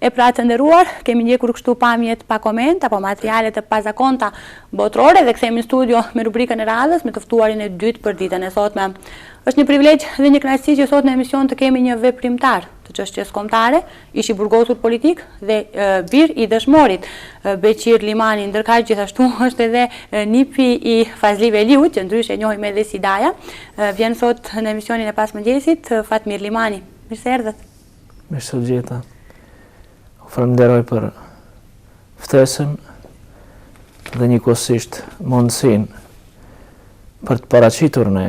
E pra të nderuar, kemi ndjekur kështu pamjet pa koment apo materiale të pazakonta botërore dhe kthehemi në studio me rubrikën e radhës me të ftuarin e dytë për ditën e sotme. Është një privilegj dhe një kënaqësi që sot në emision të kemi një veprimtar të çështjes kombëtare, ish i burgosur politik dhe bir i dëshmorit Beqir Limani, ndërkaq gjithashtu është edhe nipi i Fazli Veliut, që ndryshe e njohim edhe si Daja. Vjen sot në emisionin e pasmëngjesit Fatmir Limani. Mirë se erdhët. Mirë se u gjeta. Falenderoj për ftesën dhe njëkohësisht mundësinë për të paraqitur në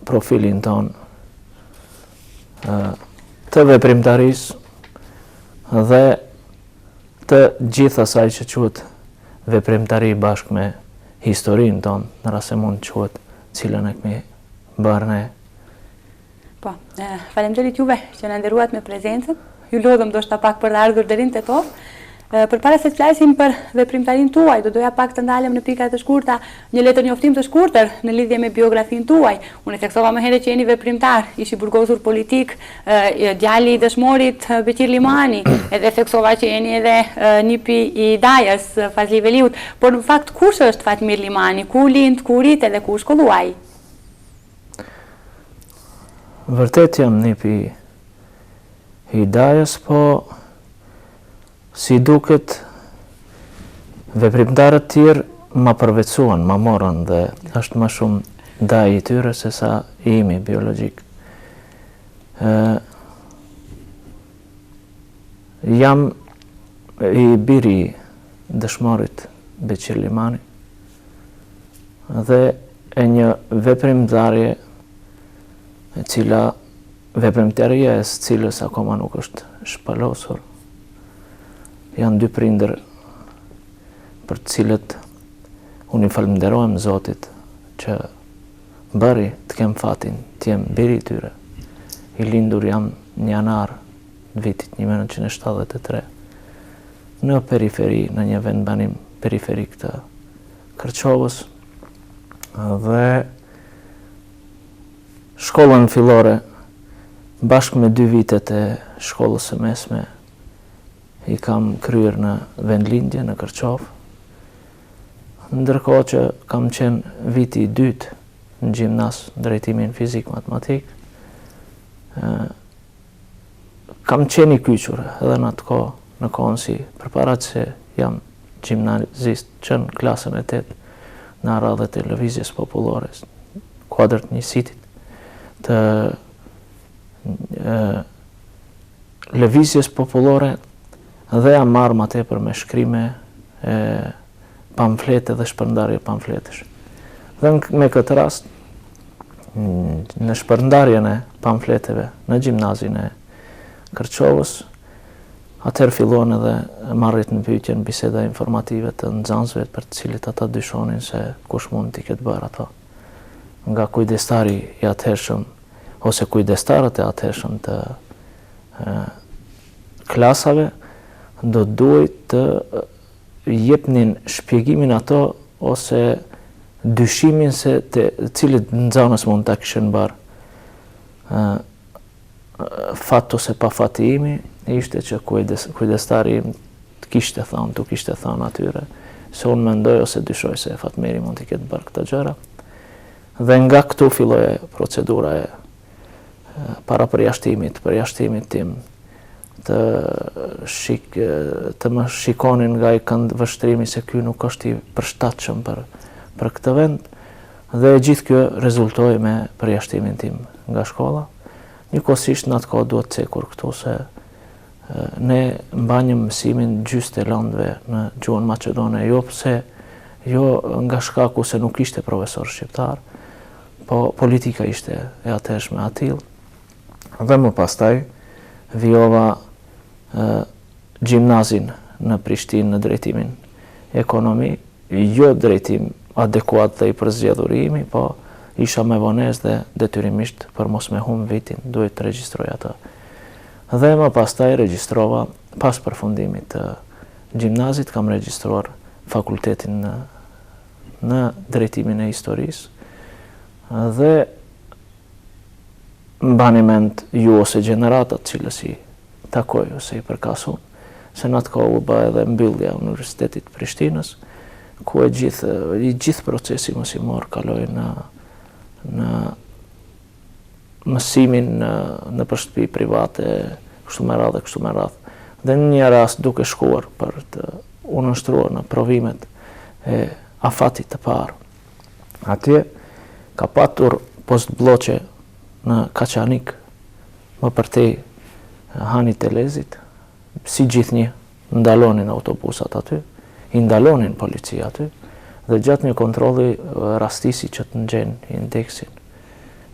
profilin ton të veprimtarisë dhe të gjithë asaj që quhet veprimtari bashkë me historinë ton, në rast se mund të quhet, cilën e kemi bërë ne. Po, faleminderit juve që na nderuat me prezencën. Ju lodhëm ndoshta pak për të ardhur deri në Tetov. Përpara se të flasim për veprimtarinë tuaj, do doja pak të ndalem në pika të shkurta, një letër njoftim të shkurtër në lidhje me biografinë tuaj. Unë e theksova më herët që jeni veprimtar, ish i burgosur politik, djali i dëshmorit Beqir Limani, edhe theksova që jeni edhe nipi i Dajës, Fazli Veliut, por në fakt kush është Fatmir Limani, ku lind, ku rrit edhe ku shkolluaj? Vërtet jam nipi i Dajës, po si duket veprimtarët tjerë ma përvecuan, ma morën dhe është më shumë Daj i tyre se sa imi biologjik. Jam i biri dëshmorit Beqir Limani dhe e një veprimtarje e cila veprimtaria e së cilës akoma nuk është shpalosur. Janë dy prindër për të cilët unë i falenderojmë Zotit që bëri të kem fatin të jem biri i tyre. I lindur jam në janar vitit 1973 në periferi, në një vendbanim periferik të Kërçovës dhe shkollën fillore bashkë me 2 vitet e shkollës së mesme i kam kryer në vendlindje në Kërçovë, ndërkohë që kam qenë viti i dytë në gjimnas drejtimin fizik-matematik. Kam qenë i kyqur edhe në atë kohë, në kohën si përpara se jam gjimnazist që në klasën e 8 në radhët e lëvizjes popullore, kuadrët njësitit të lëvizjes popullore dhe jam marrë më tepër me shkrime, pamflete dhe shpërndarje pamfletesh. Dhe me këtë rast, në shpërndarjen e pamfleteve në gjimnazin e Kërçovës, atëherë fillon edhe marrit në pyetjen biseda informative të nxënësve për të cilët ata dyshonin se kush mund t'i ketë bërë ato. Nga kujdestari i atëhershëm ose kujdestarët e atëhershëm të klasave, do duhet të jepnin shpjegimin ato ose dyshimin se të cilët nxënës mund ta kishin bërë. Fat ose pa fati imi ishte që kujdestari im të kishte thënë atyre se unë mendoj ose dyshoj se Fatmiri mund t'i ketë bërë këta gjëra. Dhe nga këtu filloi procedura e para përjashtimit tim të më shikonin nga i kënd vështrimi se ky nuk është i përshtatshëm për këtë vend, dhe gjithë kjo rezultoi me përjashtimin tim nga shkolla. Njëkohësisht në atë kohë duhet cekur këtu se ne mbanjëm mësimin gjysmë të lëndëve në gjuhën maqedone, jo nga shkaku se nuk ishte profesor shqiptar, po politika ishte e atëhershme atill. Dhe më pastaj vijova gjimnazin në Prishtinë në drejtimin ekonomi, jo drejtim adekuat dhe i përzgjedhur i imi, po isha me vonesë dhe detyrimisht për mos me humbë vitin, duhet të regjistroj atë. Dhe më pastaj regjistrova, pas përfundimit të gjimnazit, kam regjistruar fakultetin në drejtimin e historisë, dhe mbani mend ju ose gjeneratat cilës i takoj ose i përkas unë, se në atë kohë u bë edhe mbyllja e Universitetit të Prishtinës, ku i gjithë procesi mësimor kaloi në mësimin në shtëpi private, kështu me radhë. Dhe në një rast duke shkuar për të u nënshtruar në provimet e afatit të parë. Atje ka patur post bloqe në Kaçanik, më përtej Hanit e Lezit, si gjithnjë ndalonin autobusat aty, i ndalonin policia aty, dhe gjatë një kontrolli rastisi që të ngjenë indeksin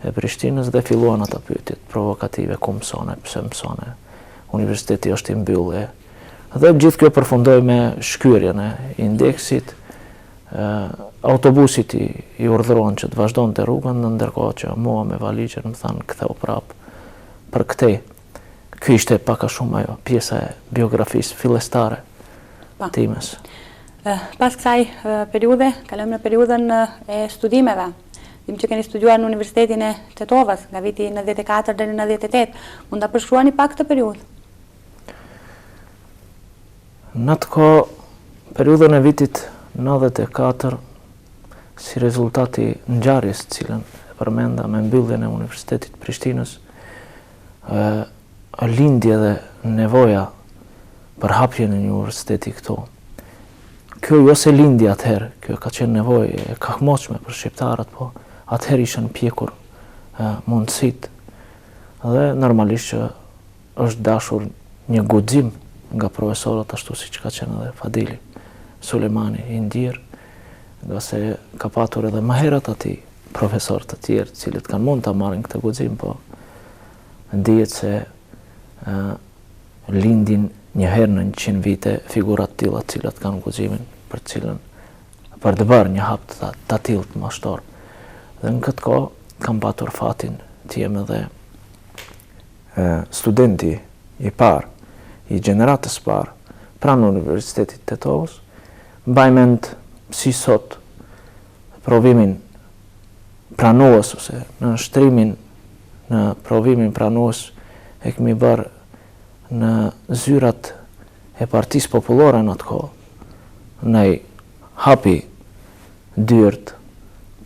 e Prishtinës dhe filluan ata pyetjet provokative, ku mësone, pse mësone, universiteti është i mbyllë. Dhe gjithë kjo përfundoi me shkyrjen e indeksit, autobusit i urdhëron që të vazhdonte rrugën, ndërkohë që mua me valigjen më thanë ktheu prapë për këtej. Ky ishte pak a shumë ajo pjesa e biografisë fillestare times. Pas kësaj periude, kalojmë në periudhën e studimeve. Dim që keni studiuar në Universitetin e Tetovës, nga viti 94 deri në 98. Mund ta përshkruani pak këtë periudhë? Në atë kohë, periudhën e vitit 94, si rezultati ngjarjes të cilën e përmenda me mbylljen e Universitetit të Prishtinës, lindi edhe nevoja për hapjen e një universiteti këtu. Kjo jo se lindi atëherë, kjo ka qenë nevojë e kahmoqshme për shqiptarët, po atëherë ishën pjekur mundësit. Dhe normalisht që është dashur një guxim nga profesorët, ashtu siç ka qenë edhe Fadili Sulejmani i Ndir, nga se ka patur edhe më herët atij profesorë të tjerë, të cilët kanë mund ta marrin këtë guxim, po ndihet se lindin një herë në 100 vite figurat të tilla të cilat kanë guximin për të bërë një hap të tillë të mashtor. Dhe në këtë kohë kam patur fatin të jem edhe studenti i parë, i gjeneratës parë, pranë Universitetit të Tetovës. Mbaj mend si sot provimin pranues ose në nshtrimin në provimin pranues e kemi bërë në zyrat e Partisë Popullore në atë kohë. Ne hapi dyert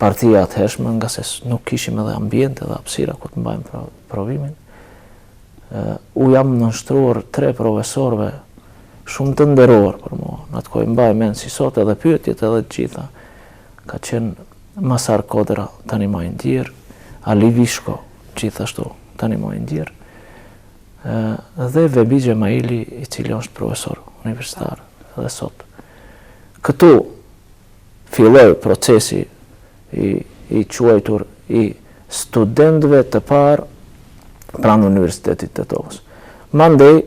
partia atëhershme, nga se nuk kishim edhe ambient edhe hapësira ku të mbajmë provimin. U jam nënshtruar 3 profesorëve shumë të nderuar për mua. Në atë kohë mbaj mend si sot edhe pyetjet edhe të gjitha. Ka qenë Masar Kodra, tani më i ndjer, Ali Vishko, gjithashtu tani më i ndjer, dhe Vebi Gjemaili, i cili është profesor universitar edhe sot. Këtu filloi procesi i quajtur i studentëve të parë pranë Universitetit të Tetovës. Mandej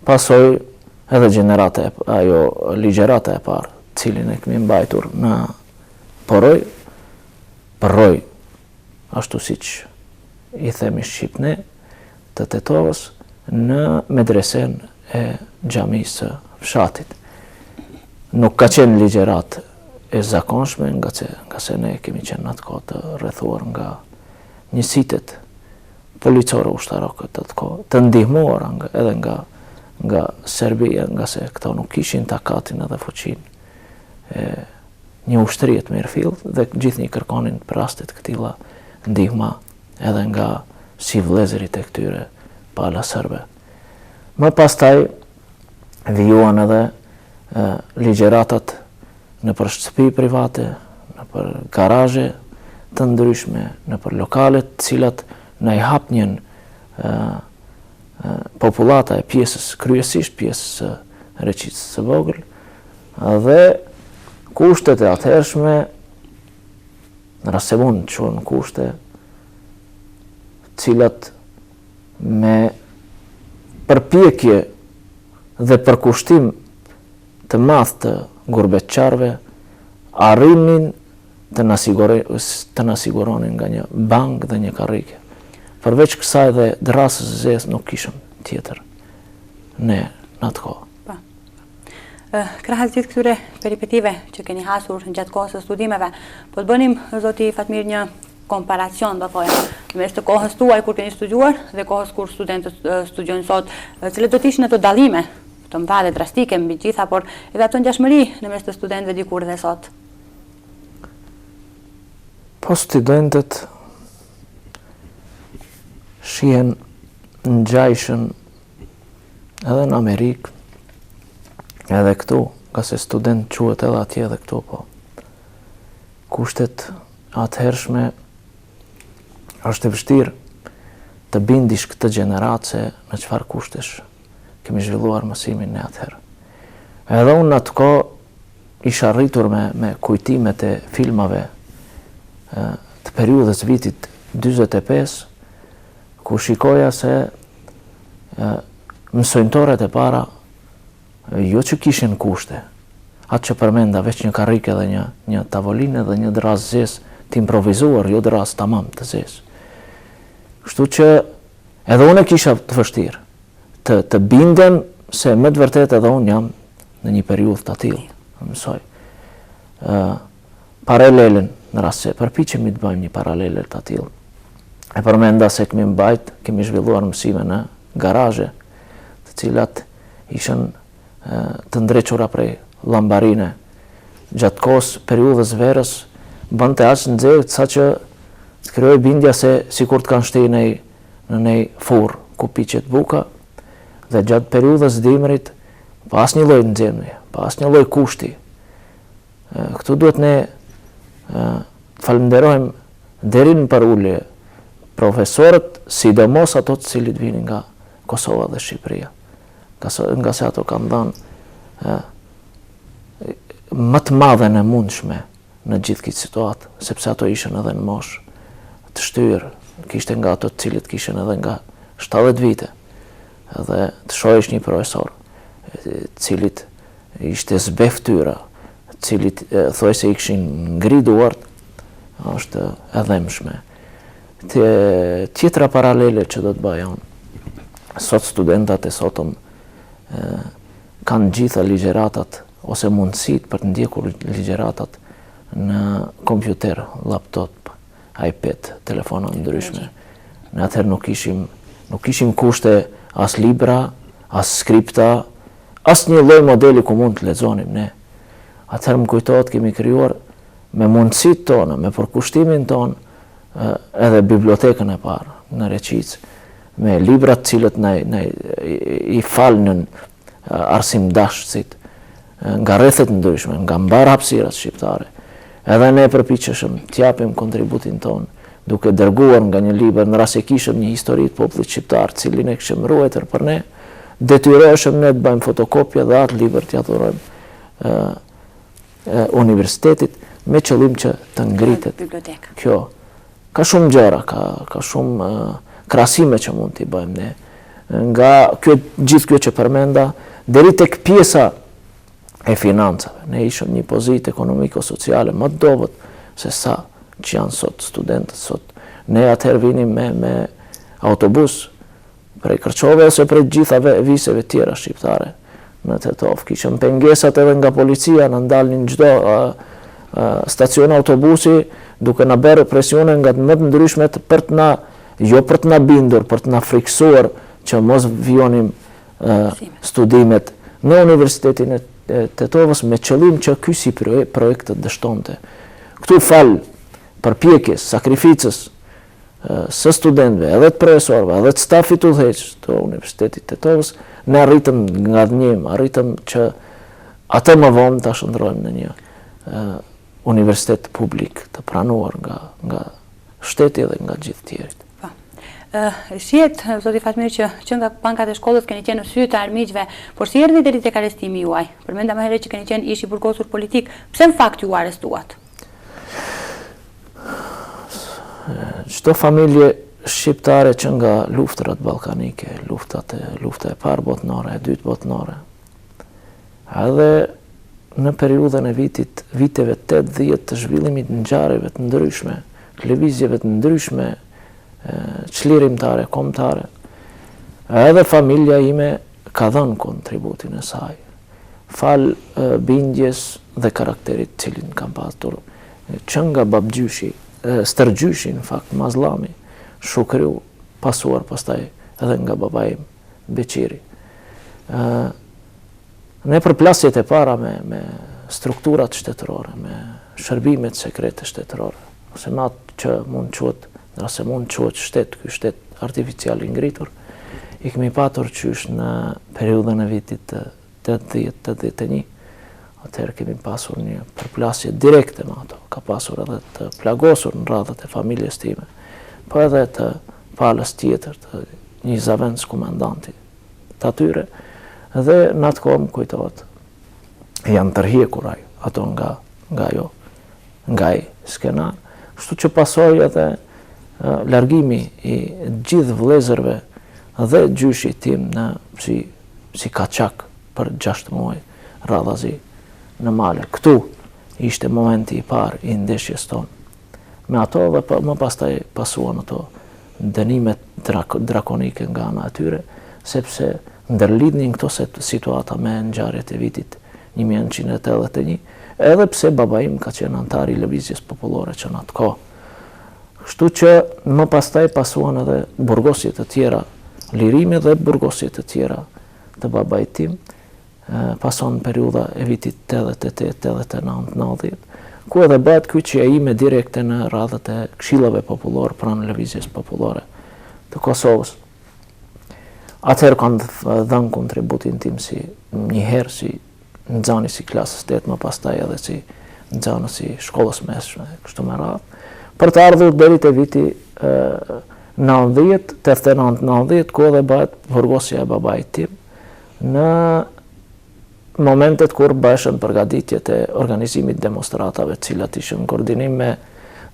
pasoi edhe ligjerata e parë, cilin e kemi mbajtur në Porroj, ashtu siç i themi shqipne, të Tetovës, në medresen e xhamisë së fshatit. Nuk ka qenë ligjerat e zakonshme, nga se ne kemi qenë në atë kohë të rrethuar nga njësitet policore ushtarake të atë kohë, të ndihmuar edhe nga Serbia, nga se këto nuk kishin takatin edhe fuqinë një ushtrie të mirëfillt, dhe gjithnjë kërkonin për raste të këtilla ndihma edhe nga si vëllezërit e këtyre pala serbe. Më pastaj vijuan edhe ligjeratat në për shtëpi private, në për garazhe të ndryshme, në për lokalet të cilat na i hapnjën popullata e pjesës, kryesisht pjesës Reqicës së vogël, dhe kushtet e atëhershme, në rast se mund të quhen kushte, cilat me përpjekje dhe përkushtim të madh të gurbetçarëve arrinin të na siguronin nga një bank dhe një karrike. Përveç kësaj dhe drasës zezë nuk kishëm tjetër ne në atë kohë. Krahas gjithë këtyre peripetive që keni hasur në gjatë kohës së studimeve, po të bënim, zoti Fatmir, një komparacion, do thoja, mes të kohës tuaj kur keni studiuar dhe kohës kur studentët studiojnë sot, cilat do të ishin ato dallime të mëdha dhe drastike mbi gjitha, por edhe ato ngjashmëri në mes të studentëve dikur dhe sot. Po studentët shihen ngjajshën edhe në Amerikë, edhe këtu, ka se student quhet edhe atje edhe këtu, po. Kushtet atëhershme është e vështirë të bindish këtë gjeneratë në çfarë kushtesh kemi zhvilluar mësimin në atëherë. Edhe unë atë kohë isha arritur me kujtimet e filmave të periudhës vitit 45, ku shikoja se mësojnëtorët e para jo që kishin kushte, atë që përmenda veç një karrike dhe një tavolinë dhe një dras zezë të improvizuar, jo dras tamam të zezë. Kështu që edhe unë e kisha të vështirë, të bindem se më të vërtet edhe unë jam në një periudhë të tillë, mësoj. Paralelin në rast se përpiqemi të bëjmë një paralele të tillë. E përmenda se kemi zhvilluar mësime në garazhe, të cilat ishin të ndrequra prej llambarine. Gjatë kohës periudhës verës bënte aq nxehtë saqë të krijoj bindja se sikur të kanë shtyr në një furrë ku piqet buka, dhe gjatë periudhës dimrit pa asnjë lloj nxehtësie, pa asnjë lloj kushti. Këtu duhet ne falenderojmë deri në parulje profesorët, sidomos ato të cilët vinin nga Kosova dhe Shqipëria, nga se ato kanë dhënë më të madhen e mundshme në gjithë këtë situatë, sepse ato ishin edhe në moshë të shtyrë, kishte nga ato të cilët kishin edhe nga 70 vite, edhe të shohësh një profesor, cilit ishte zbe fytyra, cilit thuaj se i kishin ngri duart, është e dhëmshme. Tjetra paralele që do të bëja unë, sot studentat e sotëm kanë gjitha ligjeratat ose mundësit për të ndjekur ligjeratat në kompjuter, laptop, iPad, telefona ndryshme. Në atëherë nuk ishim kushte as libra, as skripta, as një lloj modeli ku mund të lexonim ne. Atëherë më kujtohet kemi krijuar me mundësit tona, me përkushtimin ton, edhe bibliotekën e parë në Reqic, me librat cilët i falnën arsimdashësit nga rrethet ndryshme, nga mbar hapësirat shqiptare. Edhe ne përpiqeshëm të japim kontributin ton, duke dërguar nga një libër, në rast se kishëm një histori të popullit shqiptar, cilin e kishim ruajtur për ne, detyroheshëm ne të bëjmë fotokopje dhe atë libër t'ia dhurojmë universitetit me qëllim që të ngritet kjo. Ka shumë gjëra, ka shumë krahasime që mund t'i bëjmë ne. Nga gjithë kjo që përmenda, deri tek pjesa e financave. Ne ishëm një pozitë ekonomiko-sociale më të dobët se sa që janë sot studentët sot. Ne atëherë vinim me autobus prej Kërçove ose prej gjitha viseve tjera shqiptare në Tetov. Kishëm pengesat edhe nga policia, në ndalnin çdo stacion autobusi, duke na bërë presione nga të më të ndryshmet për të na, jo për të na bindur, për të na friksuar që mos vijonim studimet në Universitetin e Tetovës me qëllim që ky si projekt të dështonte. Këtu fal përpjekjes, sakrificës së studentëve, edhe të profesorëve, edhe të stafit udhëheq të Universitetit Tetovës, ne arritëm nga dhënim, arritëm që atë më vonë ta shndrojmë në një universitet publik të pranuar nga shteti dhe nga gjithë tjerit. Shihet, zoti Fatmir, që nga bankat e shkollës keni qenë në sy të armiqve, por si erdhi deri tek arrestimi juaj? Përmenda më herët që keni qenë ish i burgosur politik, pse në fakt ju arrestuat? Çdo familje shqiptare që nga luftrat ballkanike, lufta e parë botnore, e dytë botnore, edhe në periudhën e viteve 80 të zhvillimit të ngjarjeve të ndryshme, lëvizjeve të ndryshme, çlirimtare, kombëtare, edhe familja ime ka dhënë kontributin e saj, fal bindjes dhe karakterit cilin kam pasur, që nga babgjyshi, stërgjyshi në fakt, Mazllami, Shukriu, pasuar pastaj edhe nga babai im, Beqiri. Në përplasjet e para me strukturat shtetërore, me shërbimet sekrete shtetërore, ose me atë që mund quhet, ose mund quhet shtet, ky shtet artificial i ngritur, i kemi patur qysh në periudhën e vitit 80-81. Atëherë kemi pasur një përplasje direkte me ato. Ka pasur edhe të plagosur në radhët e familjes time, po edhe të palës tjetër, të një zavendës komandanti të atyre, dhe në atë kohë më kujtohet, janë tërhjekur ato nga i skenar. Kështu që pasoi edhe largimi i gjithë vëllezërve dhe gjyshi tim si kaçak për 6 muaj radhazi në male. Këtu ishte momenti i parë i ndeshjes tonë. Me ato dhe më pastaj pasuan ato dënimet drakonike nga ana e tyre, sepse ndërlidhnin këto situata me ngjarjet e vitit 1981, edhe pse baba im ka qenë antar i Lëvizjes Popullore që në atë kohë. Kështu që më pastaj pasuan edhe burgosje të tjera, lirime dhe burgosje të tjera të babait tim, pason periudha e vitit 88-89-90, ku edhe bëhet kyçja ime direkte në radhët e këshillave popullore pranë Lëvizjes Popullore të Kosovës. Atëherë kanë dhënë kontributin tim si njëherë si nxënës i klasës 8, më pastaj edhe si nxënës i shkollës mesme, kështu me radhë, për të ardhur deri te viti 89-90, ku edhe bëhet burgosja e babait tim, në momentet kur bëshën përgatitjet e organizimit demonstratave, cilat ishin në koordinim me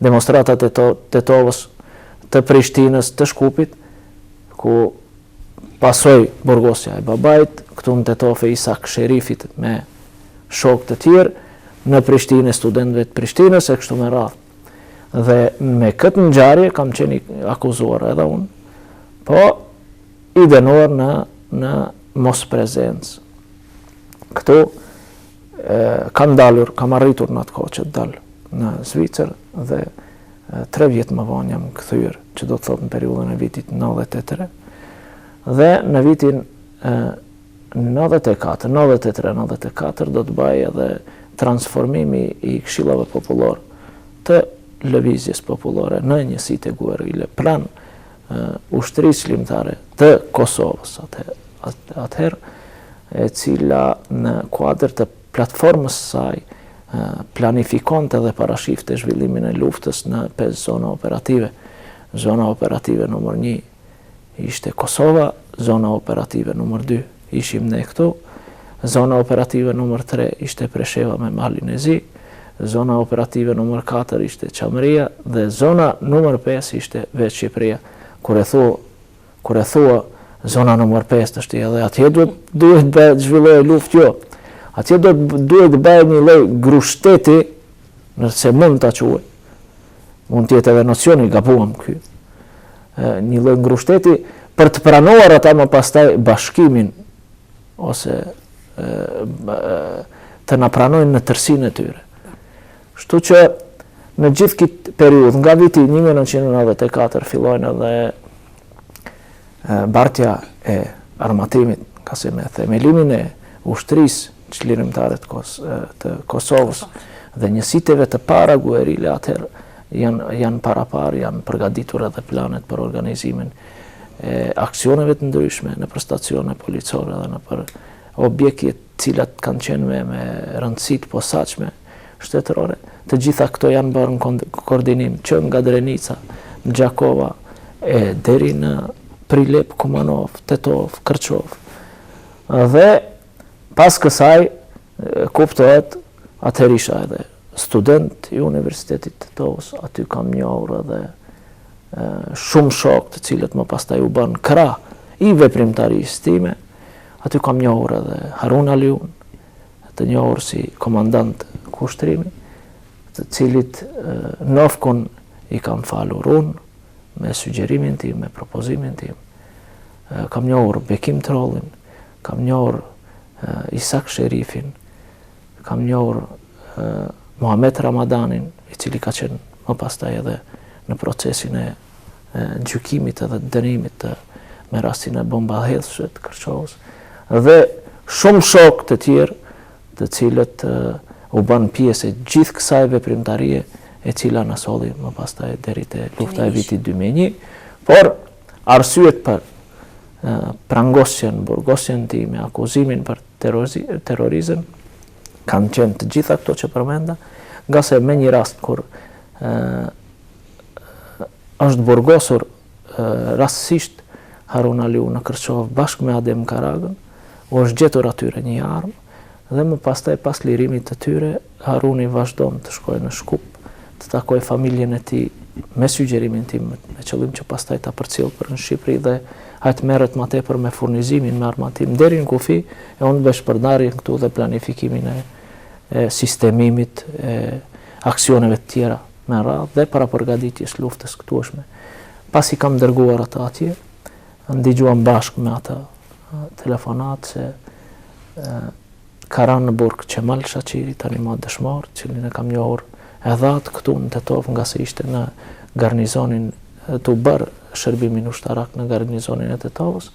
demonstratat e Tetovës, të Prishtinës, të Shkupit, ku pasoi burgosja e babait, këtu në Tetovë Isak Sherifit me shokë të tjerë, në Prishtinë studentëve të Prishtinës e kështu me radhë. Dhe me këtë ngjarje kam qenë akuzuar edhe unë, po i dënuar në mos prezencë. Këtu kam arritur në atë kohë që të dal në Zvicër dhe 3 vjet më vonë jam kthyer, që do të thotë në periudhën e vitit 93. Dhe në vitin 93-94 do të bëj edhe transformimi i këshillave popullore të Lëvizjes Popullore në njësitë e guerrille pranë ushtrisë ligjtare të Kosovës atëherë, e cila në kuadër të platformës saj planifikonte dhe parashifte zhvillimin e luftës në 5 zona operative. Zona operative numër 1 ishte Kosova, zona operative numër 2 ishim ne këtu, zona operative numër 3 ishte Presheva me Malin e Zi, zona operative numër 4 ishte Qamëria dhe zona numër 5 ishte veç Shqipëria. Kur e thua zona numër 5 është edhe atje duhet të zhvillohej luftë, jo. Atje duhet të bëhet një lloj grushteti, nëse mund ta quaj. Mund të jetë edhe nocioni gabuam ky. Një lloj grushteti për të pranuar ata më pastaj bashkimin ose të na pranojnë në tërsinë e tyre. Kështu që në gjithë këtë periudhë, nga viti 1994 fillojnë edhe bartja e armatimit, ka se me themelimin e ushtrisë çlirimtare të Kosovës dhe njësiteve të para guerrile atëherë janë parapar, janë përgatitur edhe planet për organizimin e aksioneve të ndryshme në për stacione policore dhe në për objekte cilat kanë qenë me rëndësi të posaçme shtetërore. Të gjitha këto janë bërë në koordinim që nga Drenica, në Gjakova e deri në Prilep, Kumanov, Tetov, Kërçov. Dhe pas kësaj kuptohet atëherë isha edhe student i Universitetit të Tetovës, aty kam njohur edhe shumë shokë të cilët më pastaj u bën krah i veprimtarisë time. Aty kam njohur edhe Harun Aliun, të njohur si komandant kushtrimi, të cilit nofkun i kam falur unë me sugjerimin tim, me propozimin tim. Kam njohur Bekim Trollin, kam njohur Isak Sherifin, kam njohur Muhamet Ramadanin, i cili ka qenë më pastaj edhe në procesin e gjykimit edhe dënimit me rastin e bombahedhësve të Kërçovës. Dhe shumë shok të tjerë, të cilët u bën pjesë e gjithë kësaj veprimtarie e cila na solli më pastaj deri te lufta e vitit 2001, por arsyet për prangosjen, burgosjen time, akuzimin për terrorizëm kanë qenë të gjitha këto që përmenda, nga se me një rast kur është burgosur rastësisht Harun Aliu në Kërçov bashkë me Adem Karagën, u është gjetur atyre një armë, dhe më pastaj pas lirimit të tyre, Haruni vazhdon të shkojë në Shkup, të takoj familjen e tij me sugjerimin tim, me qëllim që pastaj ta përcjell për në Shqipëri dhe hajtë merret më tepër me furnizimin, me armatim deri në kufi, e unë bëj shpërndarjen këtu dhe planifikimin e sistemimit, e aksioneve të tjera me radhë dhe para përgatitjes luftës këtueshme. Pasi kam dërguar ata atje, ndigjuam bashkë me ata telefonat se ka rënë në burg Qemal Shaqiri, tani më dëshmor, cilin e kam njohur edhe atë këtu në Tetov, nga se ishte në garnizonin të bërë shërbimin ushtarak në garnizonin e Tetovës,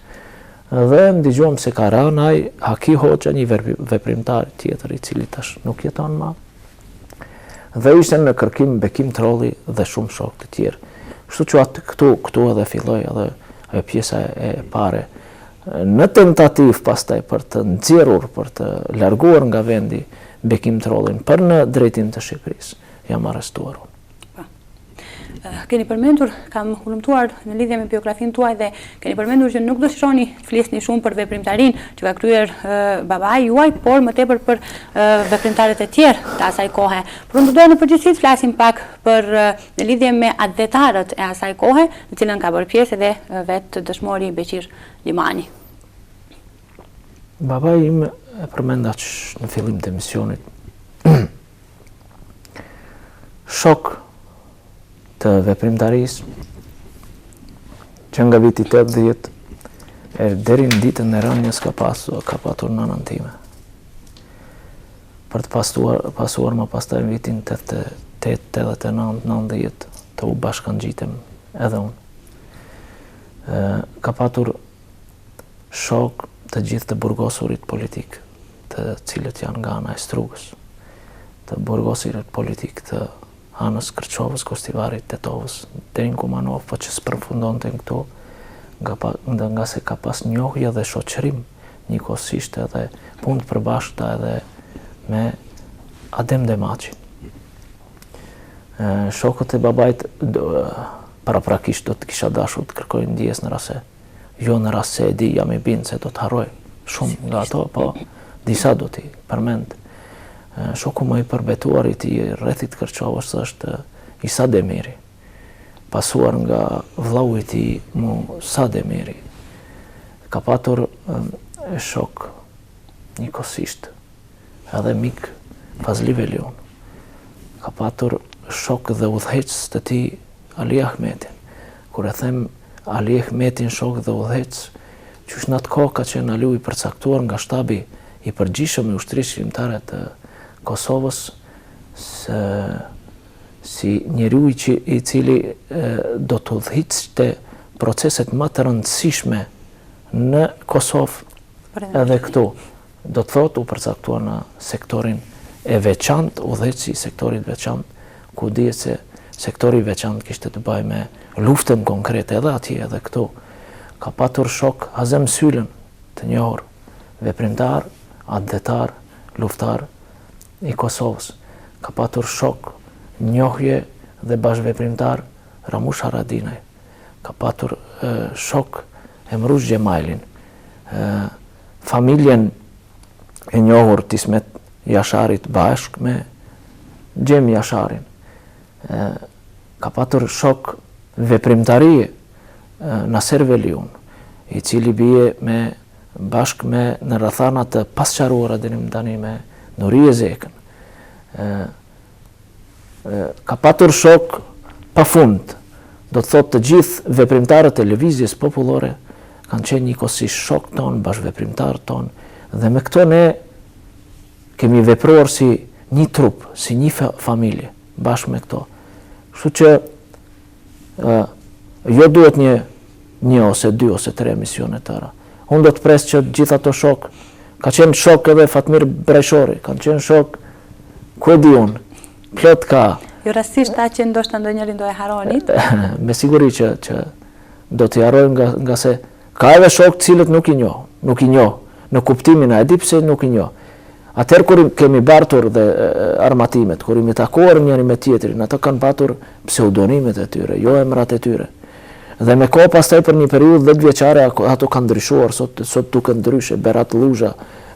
dhe ndigjuam se ka rënë ai Haki Hoxha, një veprimtar tjetër i cili tash nuk jeton më, dhe ishte në kërkim Bekim Trolli dhe shumë shok të tjerë. Kështu që këtu edhe filloi edhe ajo pjesa e pare, në tentativ pastaj për të nxjerrur, për të larguar nga vendi Bekim Trollin për në drejtim të Shqipërisë, jam arrestuar unë. Keni përmendur, kam hulumtuar në lidhje me biografinë tuaj dhe keni përmendur që nuk dëshironi të flisni shumë për veprimtarinë që ka kryer babai juaj, por më tepër për veprimtarët e tjerë të asaj kohe. Por unë do doja në përgjithësi të flasim pak për në lidhje me atletarët e asaj kohe, në cilën ka bërë pjesë edhe vetë dëshmori Beqir Limani. Babai im e përmenda që në fillim të emisionit shok të veprimtarisë që nga viti 80 deri në ditën e rënies ka patur nënën time. Për të pasuar më pastaj në vitin 89-90 të u bashkangjitem edhe unë. Ka patur shok të gjithë të burgosurit politik, të cilët janë nga ana e Strugës, të burgosurit politik të anës Kërçovës, Kostivarit, Tetovës, deri në Kumanov, po që s'përfundonte këtu, nga se ka pas njohje dhe shoqërim njëkohësisht edhe punë të përbashkëta edhe me Adem Demaçin. Shokët e babait paraprakisht do të kisha dashur të kërkoj ndjes në rast se jo në rast se e di, jam i bind se do të harroj shumë nga ato, po disa do t'i përmend. Shoku më i përbetuarit i rrethit Kërçovës është Isa Demiri, pasuar nga vllau i tij Musa Demiri. Ka patur shok njëkohësisht edhe mik Fazli Veliun. Ka patur shok dhe udhëheqës të tij Ali Ahmetin. Kur e them Ali Ahmetin shok dhe udhëheqës, qysh në atë kohë ka qenë Aliu i përcaktuar nga shtabi i përgjithshëm i ushtrisë shqiptare të Kosovës si njeriu i cili do të udhëhiqte proceset më të rëndësishme në Kosovë edhe këtu. Do të thotë u përcaktuar në sektorin e veçantë, udhëheqësi i sektorit veçantë, ku dihet se sektori i veçantë kishte të bëjë me luftën konkrete edhe atje edhe këtu. Ka patur shok Hazem Sylën, të njohur veprimtar, atletar, luftar i Kosovës. Ka patur shok, njohje dhe bashkëveprimtar Ramush Haradinaj. Ka patur shok Emrush Gjemailin. Familjen e njohur Tismet Jasharit bashkë me Gjem Jasharin. Ka patur shok veprimtarie Naser Veliun, i cili bie bashkë me në rrethana të pasqaruara deri më tani me Nuri Ezekën. Ka patur shok pafund, do të thotë të gjithë veprimtarët e lëvizjes popullore kanë qenë njëkohësisht shok ton, bashkëveprimtar ton, dhe me këto ne kemi vepruar si një trup, si një familje, bashkë me këto. Kështu që jo duhet një ose dy ose tre misione tëra. Unë do të pres që gjithë ato shok Ka qenë shok edhe Fatmir Brejshori, kanë qenë shok, ku e di unë, plot ka. Jo rastisht ta që ndoshta ndonjërin do e haronit? Me siguri që do t'i harojnë nga se ka edhe shok cilët nuk i njoh, në kuptimin e di pse nuk i njoh. Atëherë kur kemi bartur dhe armatimet, kur imi takuar njëri me tjetrin, ata kanë patur pseudonimet e tyre, jo emrat e tyre. Dhe me kohë pastaj për një periudhë 10 vjeçare ato kanë ndryshuar, sot duket ndryshe. Berat Luzha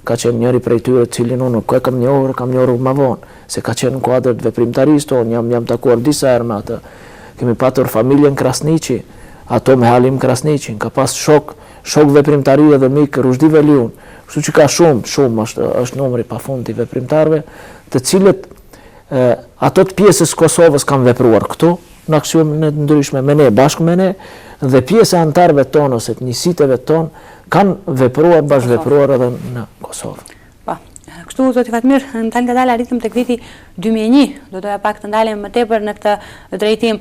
ka qenë njëri prej tyre cilin unë nuk e kam njohur më vonë, se ka qenë në kuadër të veprimtarisë tonë, jam takuar disa herë me atë. Kemi patur familjen Krasniqi, ato me Halim Krasniqin, ka pas shok veprimtari edhe mik Rushdi Veliun. Kështu që ka shumë është numri pafund i veprimtarëve, të cilët ato të pjesës Kosovës kanë vepruar këtu, në aksione të ndryshme me ne, bashkë me ne, dhe pjesë e antarëve tonë ose të njësiteve tonë kanë bashkëvepruar edhe në Kosovë. Kështu, zoti Fatmir, në talë nga dalë arritëm të viti 2001, do doja pak të ndalem më tepër në këtë drejtim.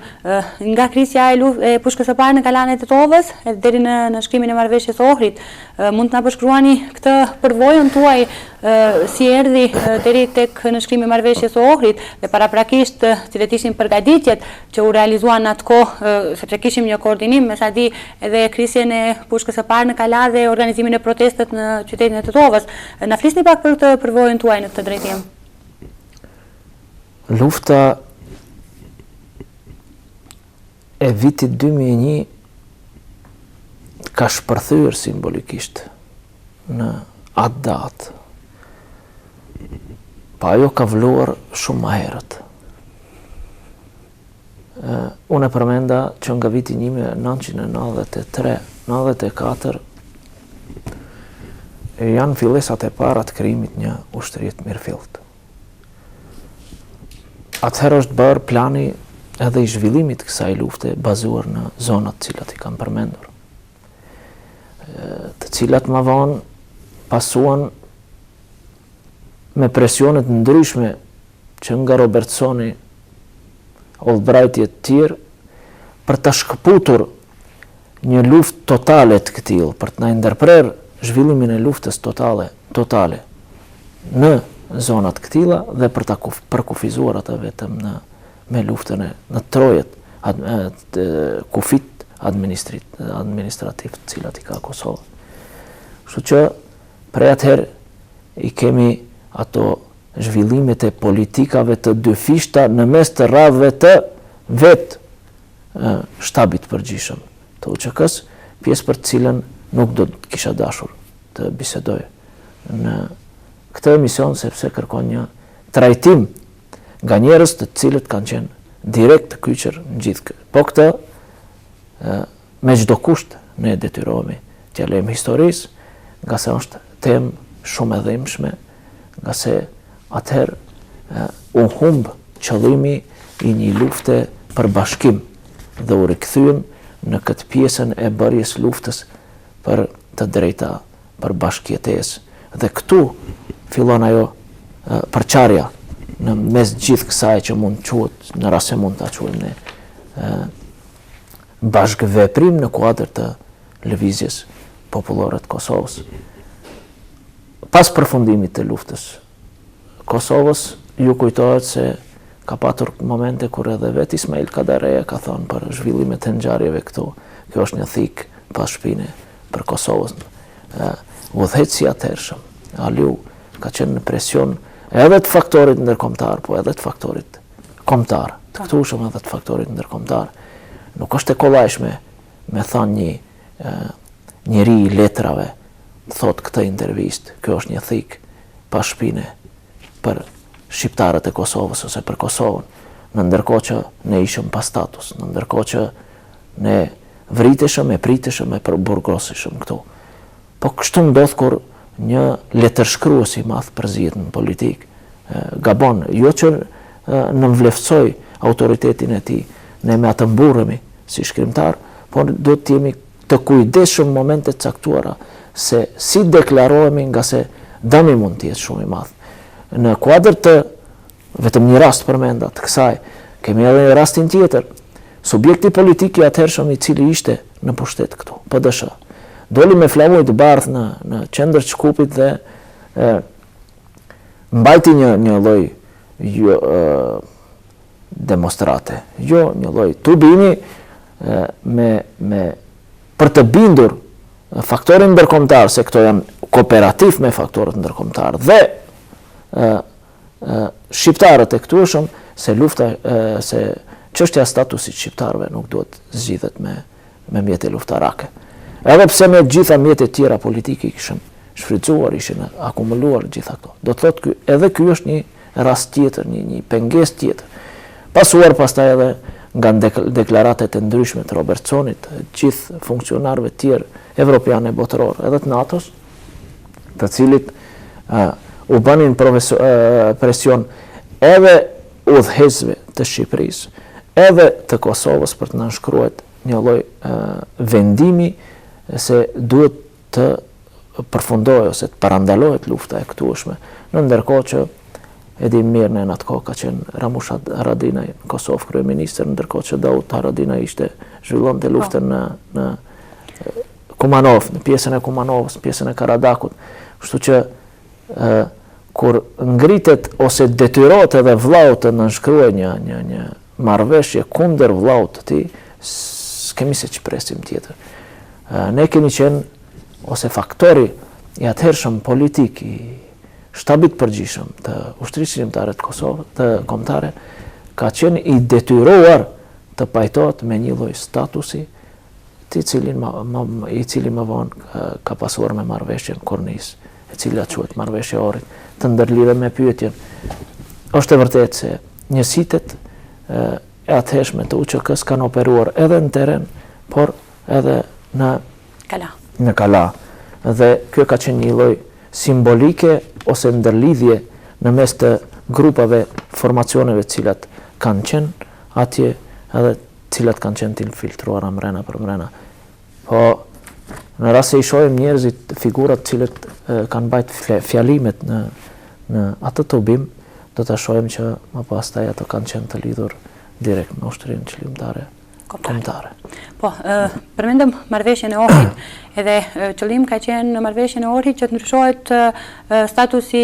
Nga krisja e pushkës së parë në Kalanet e Tovës, deri në shkrimin e marrëveshjes Ohrit, mund të na përshkruani këtë përvojën tuaj si erdhi deri tek në shkrimin e marrëveshjes Ohrit dhe paraprakisht cilat ishin përgatitjet që u realizuan në atë kohë, sepse kishim një koordinim me sa di edhe krisjen e pushkës së parë në Kala dhe organizimin e protestet në qytetin e Tetovës. Na flisni pak për këtë përvojën tuaj në këtë drejtim. Lufta e vitit 2001 ka shpërthyer simbolikisht në atë datë. Pa ajo ka vluar shumë më herët. Unë e përmenda që nga viti 1993-94 janë fillesat e para të krijimit një ushtrie të mirëfillt. Atëherë është bërë plani edhe i zhvillimit të kësaj lufte bazuar në zonat të cilat i kam përmendur, të cilat më vonë pasuan me presionet ndryshme që nga Robertsoni, Albright e të tjerë, për të shkëputur një luftë totale të këtillë, për të na ndërprer zhvillimin e luftës totale në zonat këtilla dhe për ta përkufizuar atë vetëm me luftën në trojet kufit administrativ të cilat i ka Kosova. Kështu që prej atëherë i kemi ato zhvillimet e politikave të dyfishta në mes të radhëve të vetë shtabit përgjithshëm të UÇK-s, pjesë për të cilën nuk do të kisha dashur të bisedoj në këtë emision, sepse kërkon një trajtim nga njerëz të cilët kanë qenë direkt të kyçur në gjithë këtë. Po këtë me çdo kusht ne detyrohemi t'ia lejmë historisë, nga se është temë shumë e dhimbshme, nga se atëherë u humb qëllimi i një lufte për bashkim dhe u rikthyem në këtë pjesën e bërjes luftës për të drejta, për bashkëjetesë. Dhe këtu fillon ajo përçarja në mes gjithë kësaj që mund quhet, në rast se mund ta quajmë ne, bashkëveprim në kuadër të lëvizjes popullore të Kosovës. Pas përfundimit të luftës Kosovës, ju kujtohet se ka patur momente kur edhe vetë Ismail Kadareja ka thonë për zhvillimet e ngjarjeve këtu. Kjo është një thik pas shpine për Kosovën. Udhëheqësi atëhershëm, Aliu, ka qenë në presion edhe të faktorit ndërkombëtar, po edhe të faktorit kombëtar, të këtushëm edhe të faktorit ndërkombëtar. Nuk është e kollajshme me thënë njëri i letrave, thot këtë intervistë, kjo është një thik pas shpine për shqiptarët e Kosovës ose për Kosovën, në ndërkohë që ne ishëm pa status, në ndërkohë që ne vriteshëm, e priteshëm, e burgoseshëm këtu. Po kështu ndodh kur një letërshkrues i madh përzihet në politikë, gabon, jo që në vlefsoj autoritetin e tij, ne me atë mburremi si shkrimtar, por do të jemi të kujdesshëm momente të caktuara se si deklarohemi, nga se dëmi mund të jetë shumë i madh. Në kuadër të vetëm një rast përmenda të kësaj, kemi edhe një rastin tjetër. Subjekti politik i atëhershëm i cili ishte në pushtet këtu, PDSH, doli me flamuj të bardhë në qendër të Shkupit dhe mbajti një lloj demonstrate, jo një lloj tubimi për të bindur faktorin ndërkombëtar se këto janë kooperativ me faktorët ndërkombëtar dhe shqiptarët e këtueshëm se çështja e statusit shqiptarëve nuk duhet zgjidhet me mjete luftarake. Edhe pse me gjitha mjetet tjera politike kishën shfrytzuar, ishin akumuluar gjitha këto. Do të thotë edhe ky është një rast tjetër, një pengesë tjetër. Pasuar pastaj edhe nga deklaratet e ndryshme të Robertsonit, gjithë funksionarëve tjerë evropianë e botëror, edhe të NATO-s, të cilit u banin presion edhe udhëheqësve të Shqipërisë, edhe të Kosovës për të nënshkruar një lloj vendimi se duhet të përfundojë ose të parandalohet lufta e këtueshme, në ndërkohë që e di mirë në atë kohë ka qenë Ramush Haradinaj në Kosovë kryeministër, ndërkohë që Davut Haradinaj zhvillonte luftën në Kumanov, në pjesën e Kumanovës, në pjesën e Karadakut. Kështu që kur ngritet ose detyrohet edhe vllau të nënshkruajë një marrëveshje kundër vllaut të tij, s'kemi se ç'presim tjetër. Ne kemi qenë ose faktori i atëhershëm politik i shtabit përgjithshëm të ushtrisë shqiptare të Kosovës, të kombëtare, ka qenë i detyruar të pajtohet me një lloj statusi i cili më vonë ka pasuar me marrëveshjen Kornis, e cila quhet marrëveshja e Ohrit, të ndërlidhe me pyetjen. Është e vërtetë se njësitet e atëhershme të UÇK-s kanë operuar edhe në teren, por edhe në Kala. Dhe kjo ka qenë një lloj simbolike ose ndërlidhje në mes të grupave, formacioneve cilat kanë qenë atje edhe cilat kanë qenë të infiltruara mrena për mrena. Po, në rast se i shohim njerëzit, figurat cilët kanë bajt fjalimet në atë tubim, do të shohim që më pastaj ato kanë qenë të lidhur direkt me ushtrinë qëllimtare kombëtare. Po, përmendëm marrëveshjen e Ohrit, edhe qëllim ka qenë në marrëveshjen e Ohrit që të ndryshohet statusi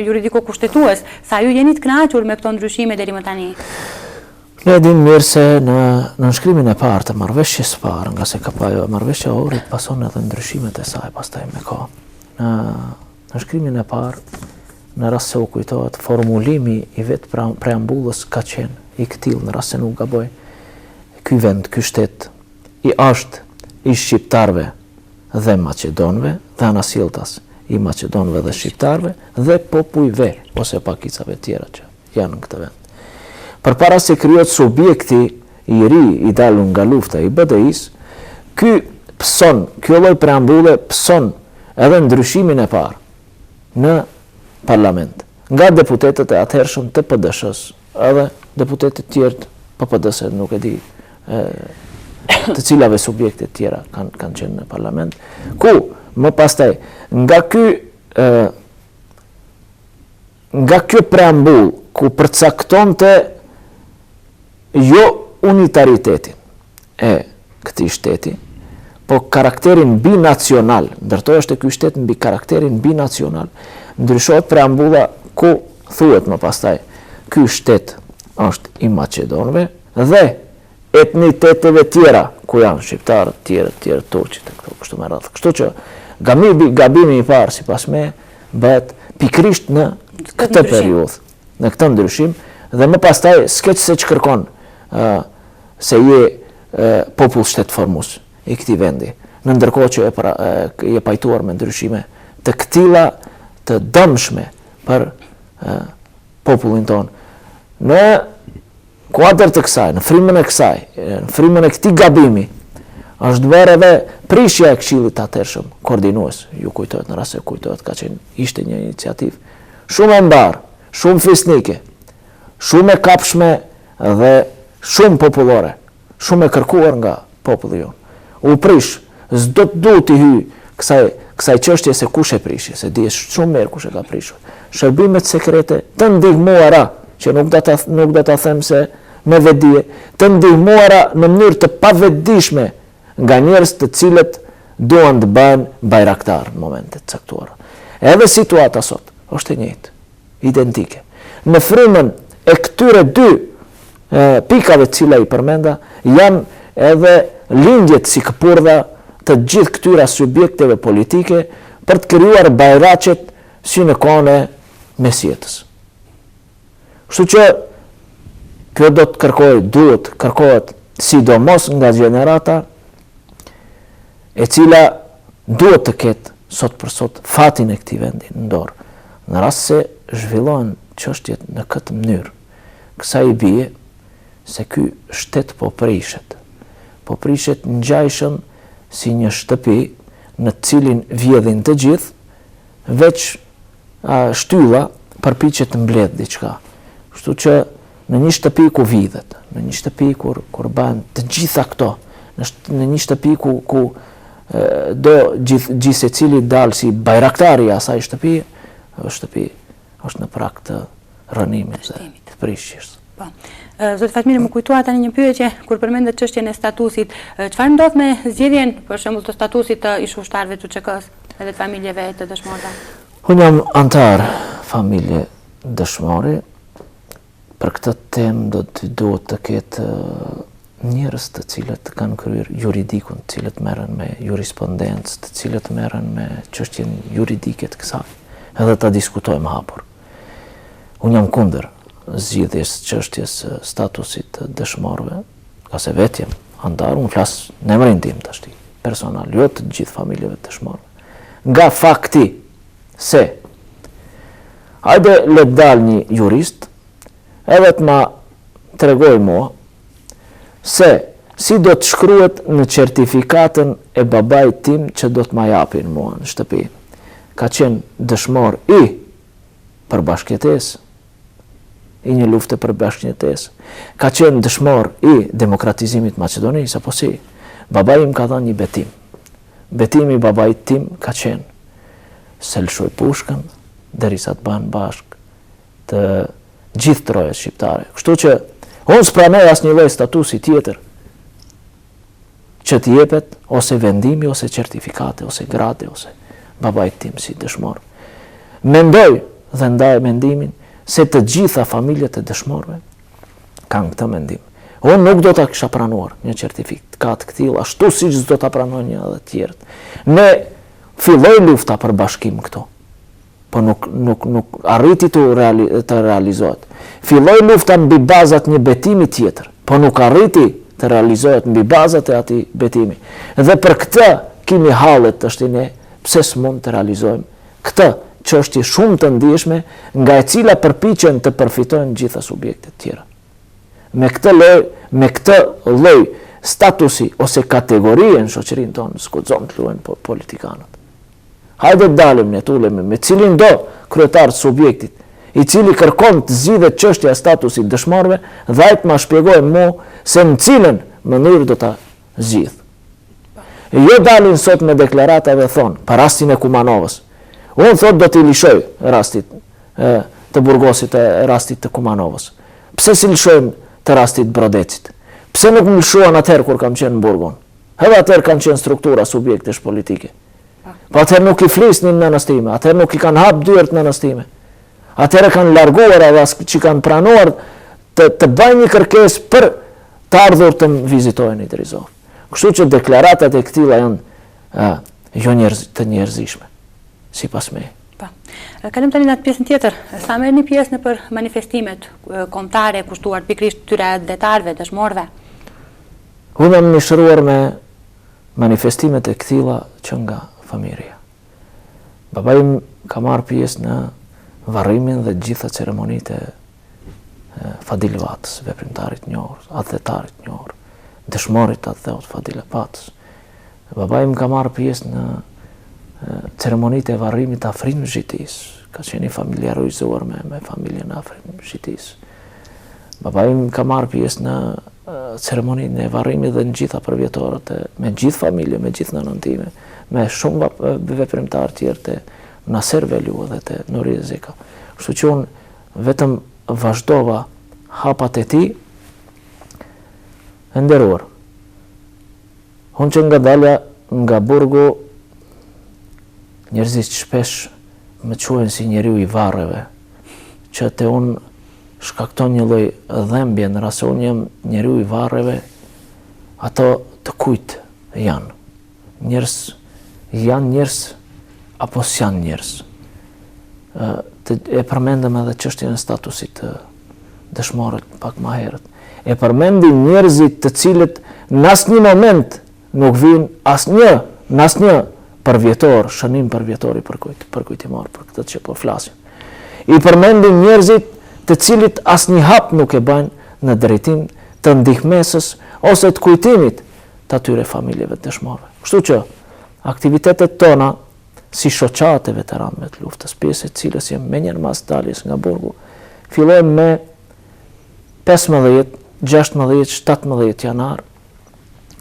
juridiko-kushtetues. Sa ju jeni të kënaqur me këto ndryshime deri më tani? Ne dim mirë se në nënshkrimin e parë të marrëveshjes së parë, nga se marrëveshja e Ohrit pason edhe ndryshimet e saj pastaj me kohë. Në nënshkrimin e parë, në rast se u kujtohet, formulimi i vetë preambullës ka qenë i këtill, në rast se nuk gaboj. Ky vend, ky shtet, i është i shqiptarëve dhe maqedonëve, dhe anasjelltas i maqedonëve dhe shqiptarëve, dhe popujve, ose pakicave tjera që janë në këtë vend. Përpara se krijohet subjekti i ri i dalur nga lufta i BDI-s, ky lloj preambulle pëson edhe ndryshimin e parë në parlament, nga deputetët e atëhershëm të PD-s-s, edhe deputetët tjerë PPD-s, nuk e di të cilave subjekte tjera kanë qenë në parlament, ku më pastaj nga kjo preambull ku përcaktonte jo unitaritetin e këtij shteti, po karakterin binacional, ndërtoi është ky shtet mbi karakterin binacional, ndryshohet preambulla ku thuhet më pastaj ky shtet është i maqedonëve dhe etniteteve tjera, ku janë shqiptarët, tjerë turqit, kështu me radhë. Kështu që gabimi i parë, sipas me, bëhet pikrisht në këtë periudhë, në këtë ndryshim, dhe më pastaj s'ke se ç'kërkon se je popull shtetformues i këtij vendi, në ndërkohë që je pajtuar me ndryshime të këtilla të dëmshme për popullin tonë. Në kuadër të kësaj, në frymën e kësaj, në frymën e këtij gabimi, është bërë edhe prishja e Këshillit atëhershëm koordinues. Ju kujtohet, në rast se kujtohet, ishte një iniciativë shumë e mbarë, shumë fisnike, shumë e kapshme dhe shumë popullore, shumë e kërkuar nga populli jonë. U prish, s'do të duhet i hyj kësaj çështje se kush e prishi, se dihet shumë mirë kush e ka prishur. Shërbimet sekrete të ndihmuara, që nuk do ta them se me vetdije, të ndihmuara në mënyrë të pavetdijshme nga njerëz të cilët duan të bëhen bajraktar në momente të caktuara. Edhe situata sot është e njëjtë, identike. Në frymën e këtyre dy pikave cila i përmenda, janë edhe lindjet si këpurdha të gjithë këtyra subjekteve politike për të krijuar bajraqet si në kohën e mesjetës. Kështu që kjo duhet kërkohet sidomos nga gjenerata e cila duhet të ketë sot për sot fatin e këtij vendi në dorë. Në rast se zhvillohen çështjet në këtë mënyrë, kësaj bie se ky shtet po prishet. Po prishet ngjajshëm si një shtëpi në cilin vjedhin të gjithë, veç shtylla përpiqet të mbledh diçka. Kështu që në një shtëpi ku vidhet, në një shtëpi kur bëhen të gjitha këto, në një shtëpi ku do gjithë secili dalë si bajraktari i asaj shtëpi, është në prag të rënimit dhe të prishjes. Po. Zoti Fatmiri, më kujtoa tani një pyetje kur përmendet çështjen e statusit. Çfarë ndodh me zgjedhjen, për shembull, të statusit të ish ushtarëve të UÇK-s edhe të familjeve të dëshmorëve? Unë jam antar familje dëshmore. Për këtë temë duhet të ketë njerëz të cilët kanë kryer juridikun, të cilët merren me jurisprudencë, të cilët merren me çështjen juridike të kësaj, edhe ta diskutojmë hapur. Unë jam kundër zgjidhjes çështjes statusit të dëshmorëve, ka se vetë jam antar, unë flas në emrin tim tash, personal, jo të gjithë familjeve të dëshmorëve. Nga fakti se hajde le të dalë një jurist edhe të ma tregoj mua se si do të shkruhet në certifikatën e babait tim që do të ma japin mua në shtëpi. Ka qenë dëshmor i përbashkëtesë, i një lufte përbashkëtesë. Ka qenë dëshmor i demokratizimit Maqedonisë, apo si? Babai im ka dhënë një betim. Betimi i babait tim ka qenë se lëshoj pushkën derisa të bahen bashk të gjithë trojet shqiptare. Kështu që unë s'pranoj asnjë lloj statusi tjetër që t'i jepet ose vendimi, ose certifikate, ose grade, ose babait tim si dëshmor. Mendoj dhe ndaj mendimin se të gjitha familjet e dëshmorëve kanë këtë mendim. Unë nuk do ta kisha pranuar një certifikat këtill ashtu siç do ta pranojnë një edhe të tjerët. Ne filloi lufta për bashkim këtu, po nuk arriti të realizohet. Filloi lufta mbi bazat një betimi tjetër, po nuk arriti të realizohet mbi bazat e atij betimi. Dhe për këtë kemi hallet tash ne, pse s'mund të realizojmë këtë çështje shumë të ndjeshme nga e cila përpiqen të përfitojnë gjitha subjektet tjera. Me këtë lloj statusi ose kategorie në shoqërinë tonë s'guxon të luajnë politikanët. Hajde të dalim ne tulemi me cilin do kryetar të subjektit, i cili kërkon të zgjidhet çështja e statusit dëshmorëve, dhe ai të ma shpjegojë mua se në cilën mënyrë do ta zgjidh. Jo dalin sot me deklarata dhe thon, për rastin e Kumanovës. Unë thot do t'i lishoj rastit të Burgosit e rastit të Kumanovës. Pse si lishojmë të rastit Brodecit? Pse nuk më lishuan atëherë kur kam qenë në Burgon? Edhe atëherë kanë qenë struktura subjektesh politike. Po atëherë nuk i flisnin nënës time, atëherë nuk i kanë hap dyert nënës time. Atëherë kanë larguar edhe që kanë pranuar të bëjnë një kërkesë për të ardhur të më vizitojnë i Drizov. Kështu që deklaratat e këtilla janë jo të njerëzishme. Si pas me. Kalëm tani në atë pjesën tjetër. Sa merrni pjesë në për manifestimet kombëtare kushtuar pikërisht këtyre detarëve, dëshmorëve? Unë jam mishëruar me manifestimet e këtilla që nga familja. Babai im ka marrë pjesë në varrimin dhe gjitha ceremonitë e Fadil Vatës, veprimtarit njohur, athletarit njohur, dëshmorit atleut Fadil Vatës. Babai im ka marrë pjesë në ceremonitë e varrimit të Afrim Zhitis, ka qenë familjaruar me familjen Afrim Zhitis. Babai im ka marrë pjesë në ceremoninë e varrimit dhe në gjitha përvjetorët me gjithë familje, me gjithë nënën time, me shumë veprimtar tjerë të Naser Velu dhe të Nuri Zeka. Kështu që unë vetëm vazhdova hapat e tij nderuar. Unë që nga dalja nga burgu, njerëzit shpesh më quhen si njeriu I varreve, që te unë shkakton një lloj dhembje në rast se unë jam njeriu I varreve, ato të kujt janë? Janë njerëz apo s'janë njerëz? E përmendëm edhe çështjen e statusit të dëshmorët pak më herët. E përmendim njerëzit të cilët në asnjë moment nuk vijnë në asnjë përvjetor, shënim përvjetori për kujt I marr për këtë që po flasim. I përmendim njerëzit të cilit asnjë hap nuk e bajnë në drejtim të ndihmesës ose të kujtimit të atyre familjeve të dëshmorëve. Kështu që aktivitetet tona si shoqate veteranëve të luftës, pjesë e cilës jam menjëherë mas daljes nga burgu, fillojmë me 15, 16, 17 janar,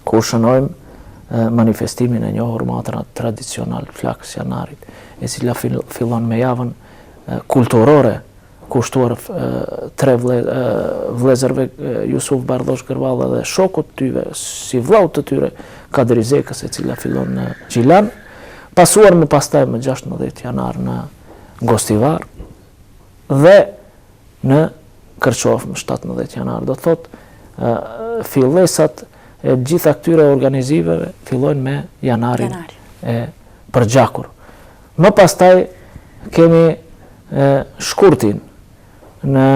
kur shënojmë manifestimin e njohur matëra tradicional Flakës Janarit, e cila fillon me javën kulturore, kushtuar 3 vëllezërve Jusuf Bardosh Gërvalla dhe shokut tyve, si vllaut të tyre Kadri Zekës, e cila fillon në Gjilan, pasuar më pastaj më 16 janar në Gostivar dhe në Kërqov më 17 janar. Do thot, fillesat e gjitha këtyre organizimeve fillojnë me janarin e përgjakur. Më pastaj kemi shkurtin. Në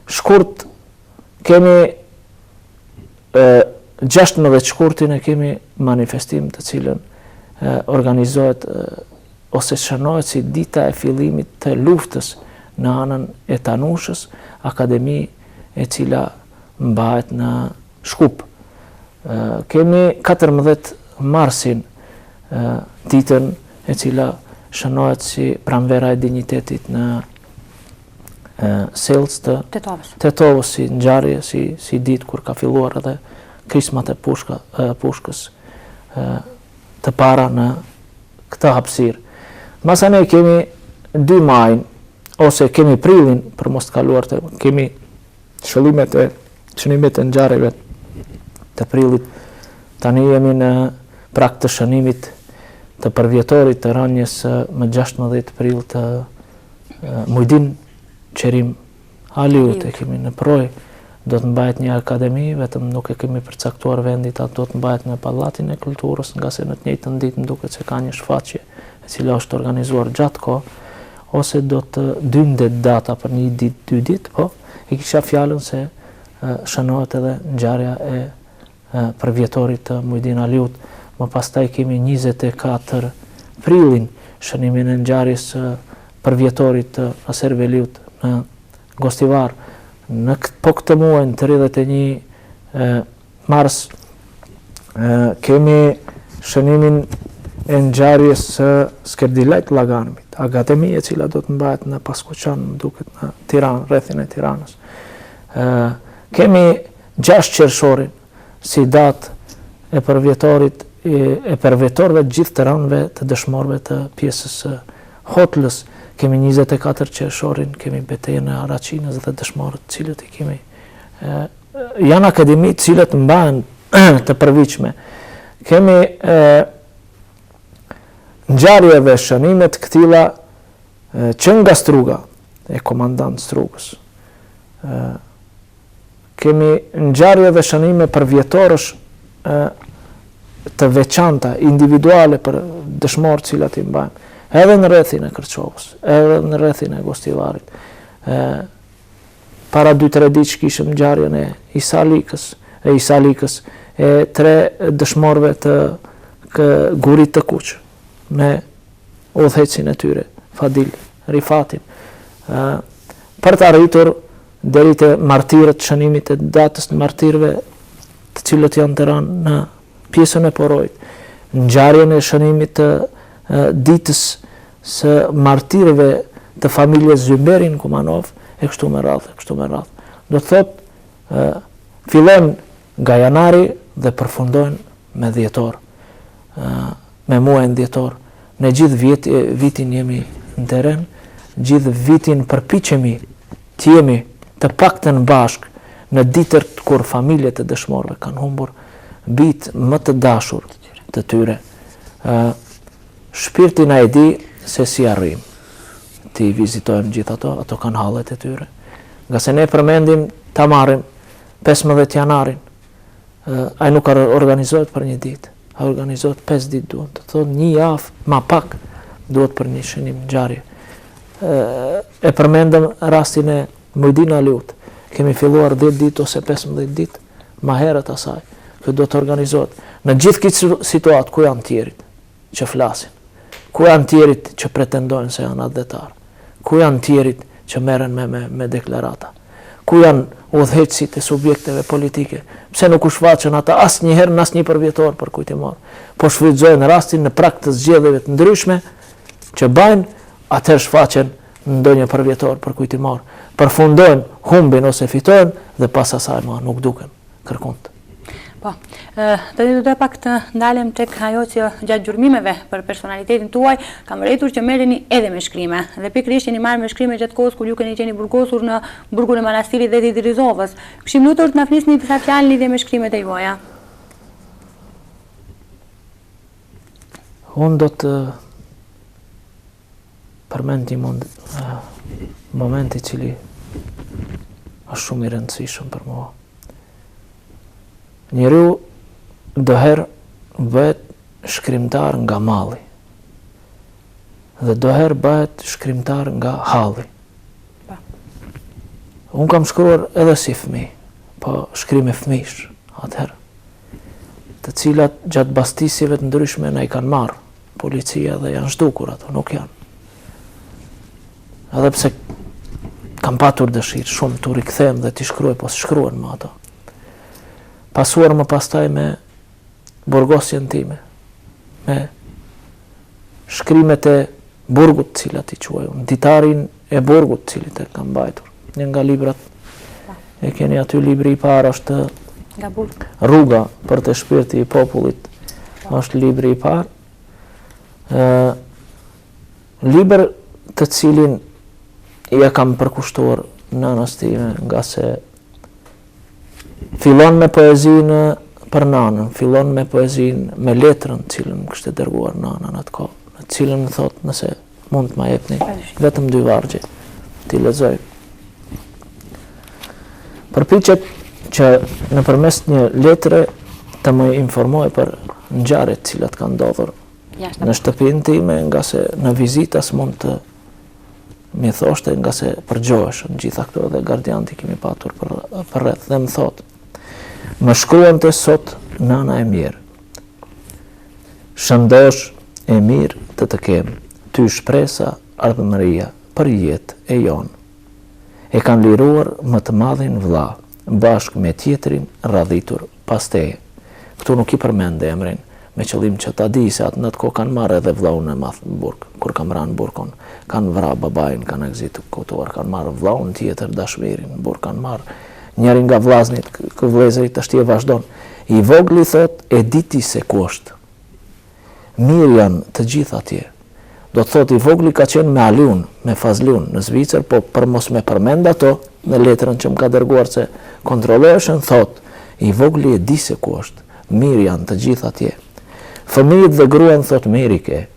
shkurt kemi 16 shkurtin e kemi manifestim të cilën organizohet ose shënohet si dita e fillimit të luftës në anën e Tanushës, akademi e cila mbahet në Shkup. Kemi 14 marsin, ditën e cila shënohet si pranvera e dinjitetit në Selës të Tetovës, si ngjarje, si ditë kur ka filluar edhe krismat e pushkës të para në këtë hapësirë. Masane kemi 2 majin, ose kemi prilin, për mos të kaluar të kemi shëllimet e ngjarjeve të prillit. Tani jemi në prag të shënimit të përvjetorit të rënies më 16 prill të Mujdin Qerim Aliut, e kemi në Proj. Do të mbahet një akademi, vetëm nuk e kemi përcaktuar vendit, atë do të mbahet në Pallatin e Kulturës, nga se në të njëjtën ditë më duket se ka një shfaqje e cila është organizuar gjatë kohë, ose do të dyndet data për një ditë, 2 ditë, po e kisha fjalën se shënohet edhe ngjarja e përvjetorit të Mujdin Aliut. Më pastaj kemi 24 prillin, shënimin e ngjarjes përvjetorit të Aser Veliut në Gostivar. Në këtë muaj, 31 mars, kemi shënimin e ngjarjes së Skerdilajt Llaganmit, akademi e cila do të mbahet në Paskuqan, më duket në Tiranë, rrethin e Tiranës. Kemi 6 qershorin si datë e përvjetorit e përvjetorëve të gjithë të ranëve të dëshmorëve të pjesës së Hotlës. Kemi 24 qershorin, kemi betejën e Araqinës dhe dëshmorët cilët i kemi. Janë akademi cilët mbahen të përviqme. Kemi ngjarje dhe shënimet këtilla që nga Struga, e komandant Strugës. Kemi ngjarje dhe shënime përvjetorësh të veçanta, individuale për dëshmorët cilat i mbajnë. Edhe në rrethin e Kërqovës, edhe në rrethin e Gostivarit. Para 2-3 ditë kishëm ngjarjen e Isalikës, e 3 dëshmorëve të Gurit të Kuq, me udhëhecin e tyre, Fadil Rifatin. Për të arritur deri te martirët, shënimit e datës të martirëve, të cilët janë të ranë në pjesën e Porojit. Ngjarjen e shënimit të ditës së martirëve të familjes Zyberin Kumanov, e kështu me radhë. Do të thotë, fillojnë nga janari dhe përfundojnë me dhjetor, me muajin dhjetor. Ne gjithë vitin jemi në teren, gjithë vitin përpiqemi të jemi të paktën bashk në ditët kur familjet e dëshmorëve kanë humbur bitë më të dashur të tyre. Shpirti na e di se si arrim. ti vizitojmë gjithë ato kanë hallet e tyre. Nga se ne përmendim ta marrim 15 janarin, ai nuk organizohet për një ditë, ai organizohet 5 ditë duhet, të thonë një javë ma pak duhet për një shënim ngjarje. E përmendëm rastin e Mujdin Aliut, kemi filluar 10 ditë ose 15 ditë ma herët asaj, që do të organizohet. Në gjithë këtë situatë, ku janë tjerit që flasin? Ku janë tjerit që pretendojnë se janë adhetarë? Ku janë tjerit që merren me deklarata? Ku janë udhëheqësit e subjekteve politike? Pse nuk u shfaqen ata asnjëherë në asnjë përvjetor për kujtimor? Po shfrytëzojnë rastin në prag të zgjedhjeve të ndryshme që bajnë, atëherë shfaqen në ndonjë përvjetor për kujtimor. Përfundojnë, humbin ose fitojnë dhe pas asaj ma nuk duken kërkunt. Po, tani do të pak të ndalem tek ajo që gjatë gjurmimeve për personalitetin tuaj kam rritur që merreni edhe me shkrime. Dhe pikërisht jeni marrë me shkrime gjatë kohës kur ju keni qenë burgosur në burgun e manastirit dhe të Rizovës. Kishim lutur të na flisni disa fjalë lidhje me shkrimet e juaja. Unë do të përmend një moment i cili është shumë i rëndësishëm për mua. Njeriu doherë bëhet shkrimtar nga malli dhe doherë bëhet shkrimtar nga halli. Unë kam shkruar edhe si fëmijë, po shkrime fëmijësh atëherë, të cilat gjatë bastisjeve të ndryshme na i kanë marrë policia dhe janë zhdukur ato, nuk janë. Edhe pse kam patur dëshirë shumë të rikthehem dhe t'i shkruaj, po s'shkruan më ato. Pasuar më pastaj me burgosjen time, me shkrimet e burgut cilat i quaj unë, ditarin e burgut cilit e kam mbajtur. Një nga librat e keni aty, libri i parë është Rruga për të shpirti i popullit, është libri i parë. Libër të cilin ja kam përkushtuar nënës time, nga se fillon me poezinë për nanën, fillon me poezinë, me letrën cilën më kishte dërguar nana në atë kohë, në cilën më thotë nëse mund të ma jepni vetëm 2 vargje, t'i lexoj. Përpiqet që nëpërmes një letre të më informoj për ngjarjet cilat kanë ndodhur në shtëpinë time, nga se në vizita s'mund të mi thoshte, nga se përgjoheshën gjitha këto dhe gardianti kemi patur për rreth dhe më thotë: më shkruante sot nana e mirë, shëndosh e mirë të kem, ty shpresa ardhmëria për jetë e jonë. E kanë liruar më të madhin vlla, bashkë me tjetrin radhitur pas teje. Këtu nuk i përmende emrin, me qëllim që ta di se atë në atë kohë kanë marrë edhe vllaun e madh në burg, kur kam ranë burkon, kanë vra babain, kanë ekzekutuar, kanë marrë vllaun tjetër, dashmirin në burg, kanë marrë njërin nga vllaznit, vëllezërit është e vazhdon. I vogli thot, e diti se ku është. Mirë janë të gjithë atje. Do të thot, i vogli ka qenë me Aliun, me Fazliun në Zvicër, po për mos me përmend ato në letrën që më ka dërguar se kontrolloheshin, thot, i vogli e di se ku është. Mirë janë të gjithë atje. Fëmijët dhe gruan thot, mirë i ke.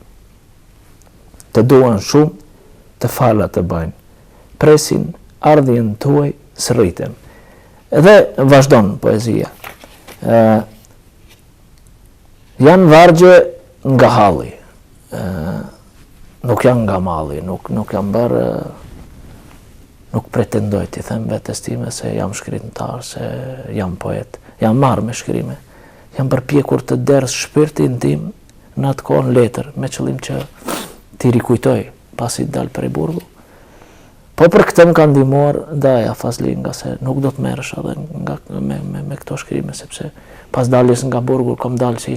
Të duan shumë, të fala të bajnë. Presin ardhjen tuaj së rriten. Edhe vazhdon poezia. Janë vargje nga halli. Nuk janë nga malli, nuk janë bërë, nuk pretendoj t'i them vetes time se jam shkrimtar, se jam poet. Jam marrë me shkrime. Jam përpjekur të derës shpirtin tim në atë kohë në letër, me qëllim që t'i rikujtoj pasi dalë prej burgu. Po për këtë më kanë ndihmuar Daja Fazli, nga se nuk do të merresh edhe me këto shkrime, sepse pas daljes nga burgu kam dalë si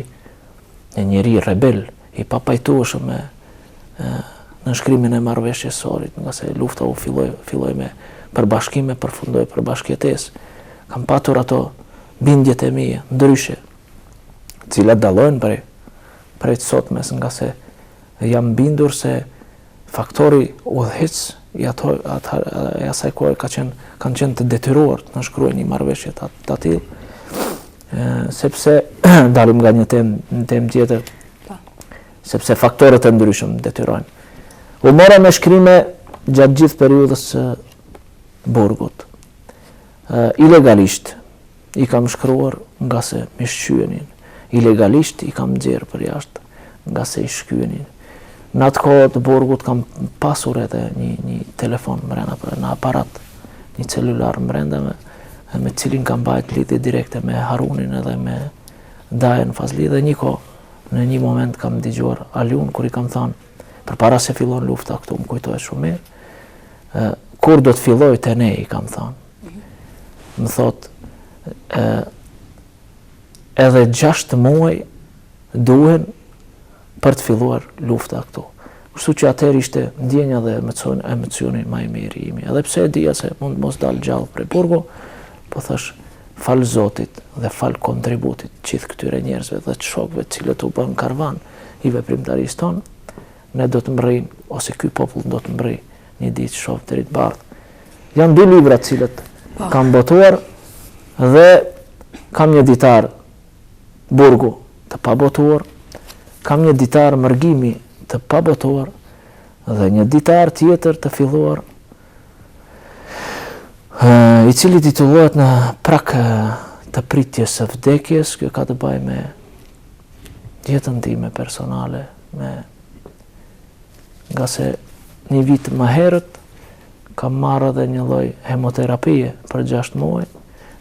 një njeri rebel, i papajtueshëm në shkrimin e marrëveshjes sorit, nga se lufta u filloi me përbashkime, përfundoi për bashkëjetesë. Kam patur ato bindjet e mia ndryshe, të cilat dallojnë prej të sotmes, nga se jam bindur se faktori udhëheq i asaj kohe kanë qenë të detyruar të shkruajnë një marrëveshje të tillë, sepse dalim nga një temë tjetër, sepse faktorët e ndryshëm detyrojnë. U mora me shkrime gjatë gjithë periudhës së burgut. Ilegalisht i kam shkruar nga se më shqyenin. Ilegalisht i kam nxjerrë për jashtë nga se i shkyenin. Në atë kohë të burgut kam pasur edhe një telefon mrena, në aparat, një celular mrenda me cilin kam bajt lidhje direkte me Harunin edhe me Dajen Fazli, dhe një kohë, në një moment kam dëgjuar Aliun kur i kam thënë, përpara se fillon lufta këtu, më kujtohet shumë mirë, kur do të filloj te ne, i kam thënë. Më thot, edhe 6 muaj duhen për të filluar lufta këtu. Kështu që atëherë ishte ndjenja dhe emocioni më i mirë imi. Edhe pse e dija se mund mos dal gjallë prej burgu, po thash fal Zotit dhe fal kontributit gjithë këtyre njerëzve dhe të shokëve të cilët u bën karvan i veprimtarisë tonë, ne do të mrrijmë, ose ky popull do të mrrijë një ditë shoh deri të bardhë. Janë 2 libra të cilët kam botuar dhe kam një ditar burgu të pabotuar, kam një ditar mërgimi të pabotuar dhe një ditar tjetër të filluar i cili titullohet Në prak të pritjes së vdekjes. Kjo ka të bëjë me jetën time personale, nga se një vit më herët kam marrë edhe një lloj hemoterapie për 6 muaj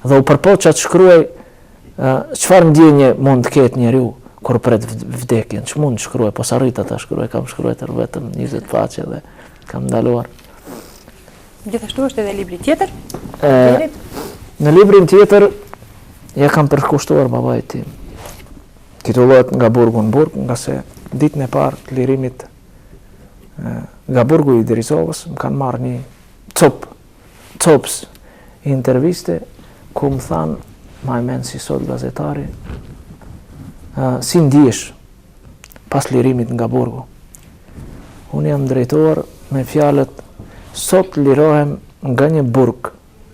dhe u përpoqa të shkruaj çfarë ndjenje mund të ketë njeriu kur pret vdekjen. Ç'mund të shkruaj, po s'arrita ta shkruaj, kam shkruar vetëm 20 faqe dhe kam ndaluar. Gjithashtu është edhe libri tjetër? Në librin tjetër ja kam përkushtuar babait tim. Titullohet Nga burgu në burg, nga se ditën e parë të lirimit nga burgu i Derisovës më kanë marrë një cops interviste ku më thanë, ma e menë si sot gazetari, si ndihesh pas lirimit nga burgu. Unë jam drejtuar me fjalët, sot lirohem nga një burg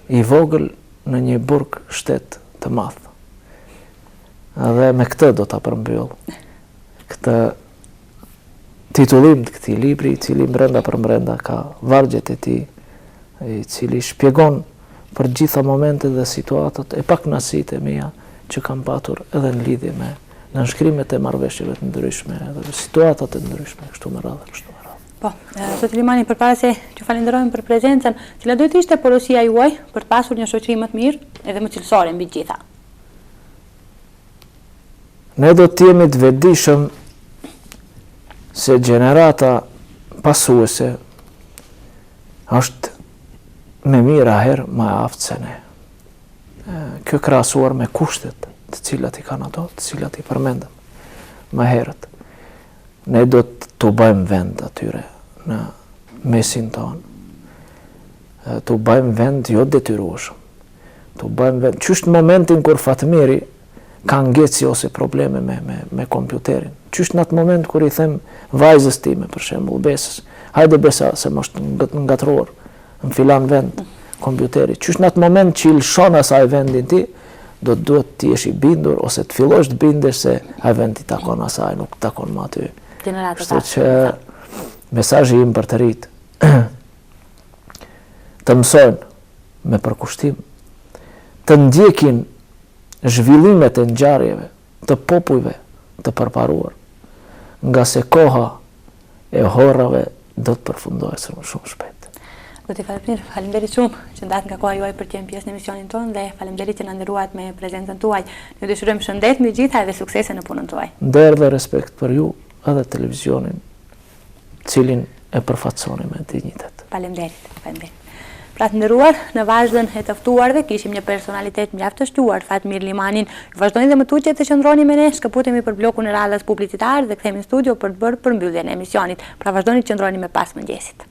i vogël në një burg shtet të madh. Dhe me këtë do ta përmbyll këtë titullim të këtij libri, i cili brenda për brenda ka vargjet e tij, i cili shpjegon për gjitha momentet dhe situatat e pakënaqësitë e mia që kam patur edhe në lidhje me nënshkrimet e marrëveshjeve të ndryshme edhe situatat e ndryshme, kështu me radhë. Po, Zoti Limani, përpara se t'ju falenderojmë për prezencën, cila do të ishte porosia juaj për të pasur një shoqëri më të mirë edhe më cilësore mbi të gjitha? Ne do të jemi të vetëdijshëm se gjenerata pasuese është me mira herë më e aftë se ne. Kjo krahasuar me kushtet të cilat i kanë ato, të cilat i përmendëm më herët. Ne do të bëjmë vend atyre në mesin tonë. Të bëjmë vend jo detyrueshëm. Të bëjmë vend. Qysh në momentin kur Fatmiri ka ngeci ose probleme me kompjuterin. Qysh në atë moment kur i them vajzës time, për shembull Besës, hajde Besa se më është ngatruar, në filan vend kompjuteri. Qysh në atë moment që i lëshon asaj vendin ti, duhet të jesh i bindur ose të fillosh të bindesh se ai vend i takon asaj, nuk takon më aty. Kështu që mesazhi im për të rit të mësojnë me përkushtim, të ndjekin zhvillimet e ngjarjeve të popujve të përparuar, nga se koha e horrave do të përfundohet shumë shpejt. Do t'i faleminderit shumë që ndatë nga koha juaj për të qenë pjesë në emisionin tonë dhe faleminderit që na nderuat me prezencën tuaj. Ne dëshirojmë shëndet mbi gjitha dhe suksese në punën tuaj. Nder dhe respekt për ju edhe televizionin, cilin e përfaqësoni me dinjitet. Faleminderit. Pra të nderuar, në vazhdën e të ftuarve kishim një personalitet mjaft të shtuar, Fatmir Limanin. Vazhdoni dhe më tutje të qëndroni me ne, shkëputemi për blokun e radhës publicitar dhe kthehemi në studio për të bërë përmbylljen e emisionit. Pra vazhdoni të qëndroni me Pas Mëngjesit.